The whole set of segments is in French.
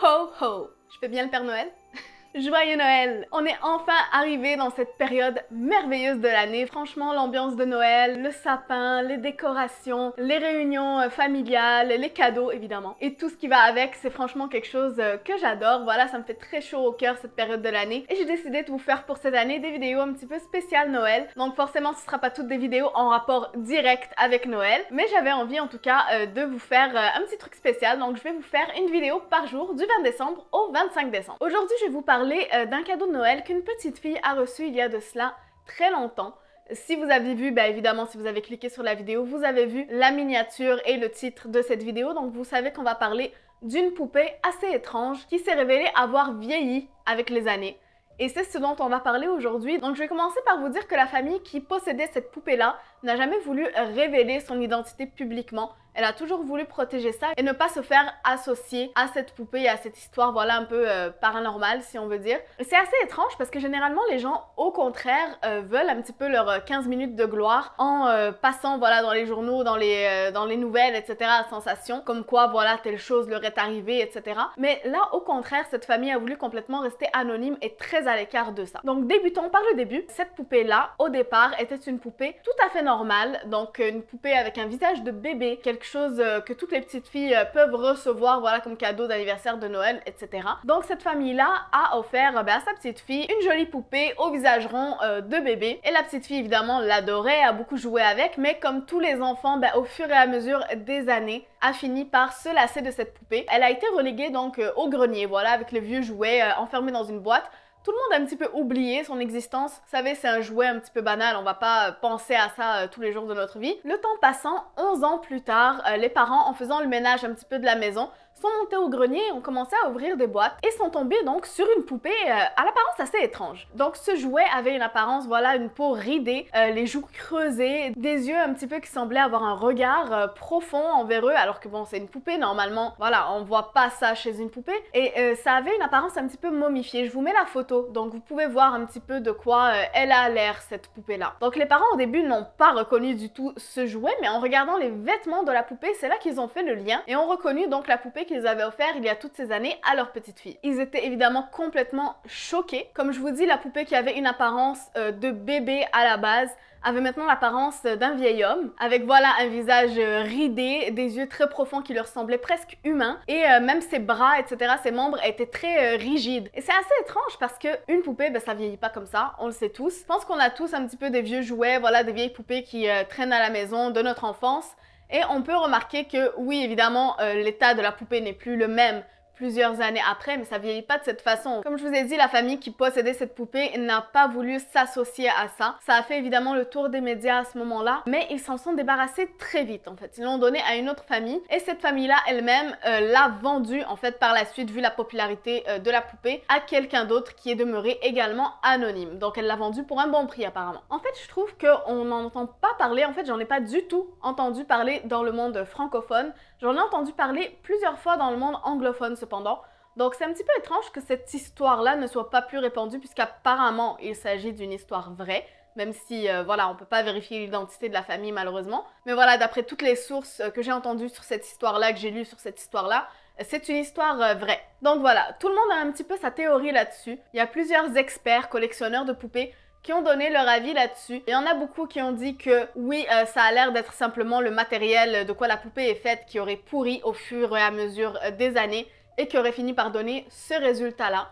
ho ho! Je fais bien le Père Noël? Joyeux Noël! On est enfin arrivé dans cette période merveilleuse de l'année. Franchement, l'ambiance de Noël, le sapin, les décorations, les réunions familiales, les cadeaux évidemment. Et tout ce qui va avec, c'est franchement quelque chose que j'adore. Voilà, ça me fait très chaud au cœur cette période de l'année. Et j'ai décidé de vous faire pour cette année des vidéos un petit peu spéciales Noël. Donc forcément, ce ne sera pas toutes des vidéos en rapport direct avec Noël. Mais j'avais envie en tout cas de vous faire un petit truc spécial. Donc je vais vous faire une vidéo par jour du 20 décembre au 25 décembre. Aujourd'hui, je vais vous parler d'un cadeau de Noël qu'une petite fille a reçu il y a de cela très longtemps. Si vous avez vu, évidemment, si vous avez cliqué sur la vidéo, vous avez vu la miniature et le titre de cette vidéo. Donc vous savez qu'on va parler d'une poupée assez étrange qui s'est révélée avoir vieilli avec les années. Et c'est ce dont on va parler aujourd'hui. Donc je vais commencer par vous dire que la famille qui possédait cette poupée-là n'a jamais voulu révéler son identité publiquement. Elle a toujours voulu protéger ça et ne pas se faire associer à cette poupée et à cette histoire, voilà, un peu paranormale, si on veut dire. C'est assez étrange parce que généralement, les gens, au contraire, veulent un petit peu leurs 15 minutes de gloire en passant, voilà, dans les journaux, dans les nouvelles, etc., à sensation, comme quoi, voilà, telle chose leur est arrivée, etc. Mais là, au contraire, cette famille a voulu complètement rester anonyme et très à l'écart de ça. Donc, débutons par le début. Cette poupée-là, au départ, était une poupée tout à fait normale, donc une poupée avec un visage de bébé, quelque chose que toutes les petites filles peuvent recevoir, voilà, comme cadeau d'anniversaire, de Noël, etc. Donc cette famille-là a offert à sa petite fille une jolie poupée au visage rond de bébé. Et la petite fille, évidemment, l'adorait, a beaucoup joué avec, mais comme tous les enfants, au fur et à mesure des années, a fini par se lasser de cette poupée. Elle a été reléguée donc au grenier, voilà, avec le vieux jouet enfermé dans une boîte. Tout le monde a un petit peu oublié son existence. Vous savez, c'est un jouet un petit peu banal, on va pas penser à ça tous les jours de notre vie. Le temps passant, 11 ans plus tard, les parents, en faisant le ménage un petit peu de la maison, sont montés au grenier et ont commencé à ouvrir des boîtes et sont tombés donc sur une poupée à l'apparence assez étrange. Donc ce jouet avait une apparence, voilà, une peau ridée, les joues creusées, des yeux un petit peu qui semblaient avoir un regard profond envers eux, alors que bon, c'est une poupée, normalement, voilà, on voit pas ça chez une poupée. Et ça avait une apparence un petit peu momifiée. Je vous mets la photo, donc vous pouvez voir un petit peu de quoi elle a l'air, cette poupée-là. Donc les parents au début n'ont pas reconnu du tout ce jouet, mais en regardant les vêtements de la poupée, c'est là qu'ils ont fait le lien et ont reconnu donc la poupée qu'ils avaient offert il y a toutes ces années à leur petite fille. Ils étaient évidemment complètement choqués. Comme je vous dis, la poupée qui avait une apparence de bébé à la base avait maintenant l'apparence d'un vieil homme, avec voilà un visage ridé, des yeux très profonds qui leur semblaient presque humains, et même ses bras, etc., ses membres étaient très rigides. Et c'est assez étrange parce que une poupée, ça vieillit pas comme ça, on le sait tous. Je pense qu'on a tous un petit peu des vieux jouets, voilà, des vieilles poupées qui traînent à la maison de notre enfance. Et on peut remarquer que, oui, évidemment, l'état de la poupée n'est plus le même plusieurs années après, mais ça vieillit pas de cette façon. Comme je vous ai dit, la famille qui possédait cette poupée n'a pas voulu s'associer à ça. Ça a fait évidemment le tour des médias à ce moment-là, mais ils s'en sont débarrassés très vite en fait. Ils l'ont donné à une autre famille et cette famille-là elle-même l'a vendue en fait par la suite, vu la popularité de la poupée, à quelqu'un d'autre qui est demeuré également anonyme. Donc elle l'a vendue pour un bon prix apparemment. En fait, je trouve qu'on n'en entend pas parler, en fait j'en ai pas du tout entendu parler dans le monde francophone. J'en ai entendu parler plusieurs fois dans le monde anglophone cependant. Donc c'est un petit peu étrange que cette histoire-là ne soit pas plus répandue puisqu'apparemment il s'agit d'une histoire vraie, même si voilà, on peut pas vérifier l'identité de la famille malheureusement. Mais voilà, d'après toutes les sources que j'ai entendues sur cette histoire-là, que j'ai lues sur cette histoire-là, c'est une histoire vraie. Donc voilà, tout le monde a un petit peu sa théorie là-dessus. Il y a plusieurs experts, collectionneurs de poupées qui ont donné leur avis là-dessus. Il y en a beaucoup qui ont dit que oui, ça a l'air d'être simplement le matériel de quoi la poupée est faite qui aurait pourri au fur et à mesure des années et qui aurait fini par donner ce résultat-là.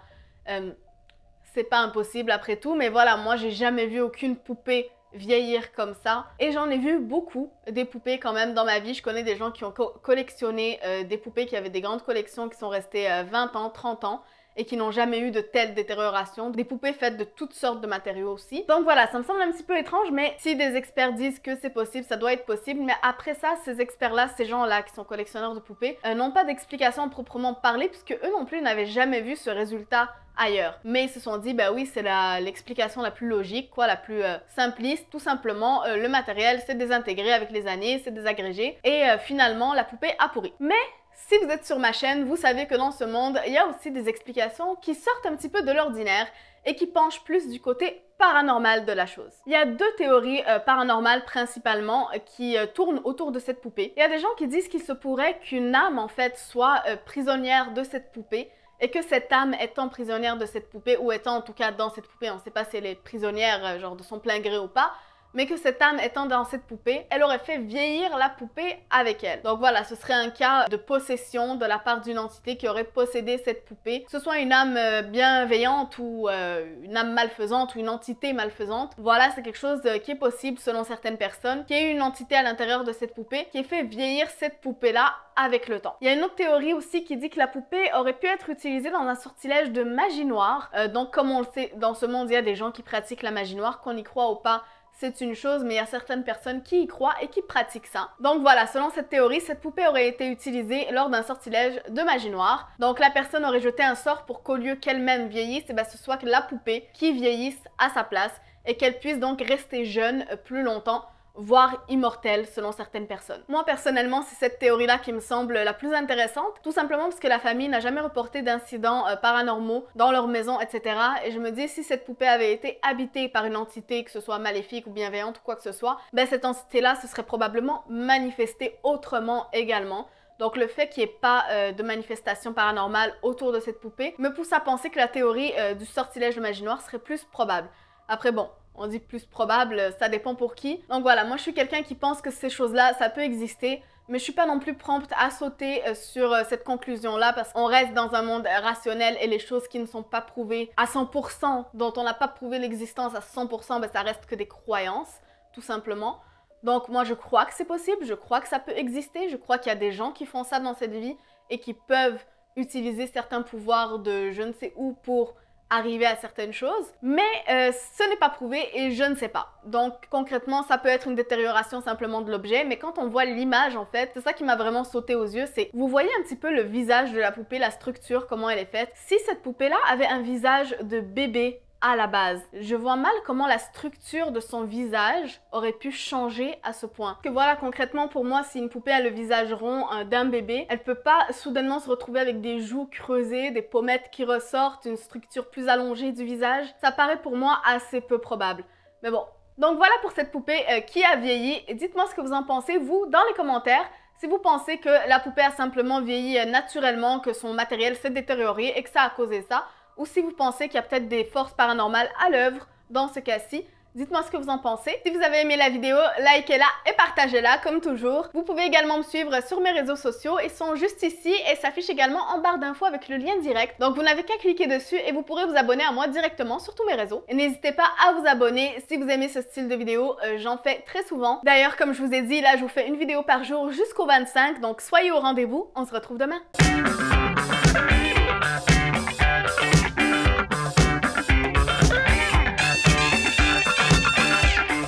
C'est pas impossible après tout, mais voilà, moi j'ai jamais vu aucune poupée vieillir comme ça. Et j'en ai vu beaucoup des poupées quand même dans ma vie. Je connais des gens qui ont collectionné des poupées qui avaient des grandes collections qui sont restées 20 ans, 30 ans. Et qui n'ont jamais eu de telle détérioration. Des poupées faites de toutes sortes de matériaux aussi. Donc voilà, ça me semble un petit peu étrange, mais si des experts disent que c'est possible, ça doit être possible. Mais après ça, ces experts-là, ces gens-là qui sont collectionneurs de poupées, n'ont pas d'explication proprement parlée, puisque eux non plus n'avaient jamais vu ce résultat ailleurs. Mais ils se sont dit, oui, c'est l'explication la plus logique, quoi, la plus simpliste. Tout simplement, le matériel s'est désintégré avec les années, s'est désagrégé, et finalement, la poupée a pourri. Mais Si vous êtes sur ma chaîne, vous savez que dans ce monde, il y a aussi des explications qui sortent un petit peu de l'ordinaire et qui penchent plus du côté paranormal de la chose. Il y a deux théories paranormales principalement qui tournent autour de cette poupée. Il y a des gens qui disent qu'il se pourrait qu'une âme en fait soit prisonnière de cette poupée et que cette âme étant prisonnière de cette poupée ou étant en tout cas dans cette poupée, on ne sait pas si elle est prisonnière genre de son plein gré ou pas, mais que cette âme étant dans cette poupée, elle aurait fait vieillir la poupée avec elle. Donc voilà, ce serait un cas de possession de la part d'une entité qui aurait possédé cette poupée, que ce soit une âme bienveillante ou une âme malfaisante ou une entité malfaisante. Voilà, c'est quelque chose qui est possible selon certaines personnes, qu'il y ait une entité à l'intérieur de cette poupée qui ait fait vieillir cette poupée-là avec le temps. Il y a une autre théorie aussi qui dit que la poupée aurait pu être utilisée dans un sortilège de magie noire. Donc comme on le sait, dans ce monde, il y a des gens qui pratiquent la magie noire, qu'on y croit ou pas, c'est une chose, mais il y a certaines personnes qui y croient et qui pratiquent ça. Donc voilà, selon cette théorie, cette poupée aurait été utilisée lors d'un sortilège de magie noire. Donc la personne aurait jeté un sort pour qu'au lieu qu'elle-même vieillisse, ce soit que la poupée qui vieillisse à sa place et qu'elle puisse donc rester jeune plus longtemps, voire immortelle selon certaines personnes. Moi personnellement, c'est cette théorie-là qui me semble la plus intéressante, tout simplement parce que la famille n'a jamais reporté d'incidents paranormaux dans leur maison, etc. Et je me dis, si cette poupée avait été habitée par une entité, que ce soit maléfique ou bienveillante ou quoi que ce soit, cette entité-là se serait probablement manifestée autrement également. Donc le fait qu'il n'y ait pas de manifestation paranormale autour de cette poupée me pousse à penser que la théorie du sortilège de magie noire serait plus probable. Après bon, on dit plus probable, ça dépend pour qui. Donc voilà, moi je suis quelqu'un qui pense que ces choses-là, ça peut exister, mais je suis pas non plus prompte à sauter sur cette conclusion-là parce qu'on reste dans un monde rationnel et les choses qui ne sont pas prouvées à 100%, dont on n'a pas prouvé l'existence à 100%, ça reste que des croyances, tout simplement. Donc moi je crois que c'est possible, je crois que ça peut exister, je crois qu'il y a des gens qui font ça dans cette vie et qui peuvent utiliser certains pouvoirs de je ne sais où pour arriver à certaines choses, mais ce n'est pas prouvé et je ne sais pas. Donc concrètement, ça peut être une détérioration simplement de l'objet, mais quand on voit l'image en fait, c'est ça qui m'a vraiment sauté aux yeux, c'est vous voyez un petit peu le visage de la poupée, la structure, comment elle est faite. Si cette poupée-là avait un visage de bébé à la base, je vois mal comment la structure de son visage aurait pu changer à ce point. Que voilà, concrètement pour moi, si une poupée a le visage rond d'un bébé, elle peut pas soudainement se retrouver avec des joues creusées, des pommettes qui ressortent, une structure plus allongée du visage. Ça paraît pour moi assez peu probable. Mais bon. Donc voilà pour cette poupée qui a vieilli. Dites-moi ce que vous en pensez, vous, dans les commentaires. Si vous pensez que la poupée a simplement vieilli naturellement, que son matériel s'est détérioré et que ça a causé ça, ou si vous pensez qu'il y a peut-être des forces paranormales à l'œuvre dans ce cas-ci. Dites-moi ce que vous en pensez. Si vous avez aimé la vidéo, likez-la et partagez-la comme toujours. Vous pouvez également me suivre sur mes réseaux sociaux, ils sont juste ici et s'affichent également en barre d'infos avec le lien direct. Donc vous n'avez qu'à cliquer dessus et vous pourrez vous abonner à moi directement sur tous mes réseaux. Et n'hésitez pas à vous abonner si vous aimez ce style de vidéo, j'en fais très souvent. D'ailleurs, comme je vous ai dit, là je vous fais une vidéo par jour jusqu'au 25, donc soyez au rendez-vous, on se retrouve demain.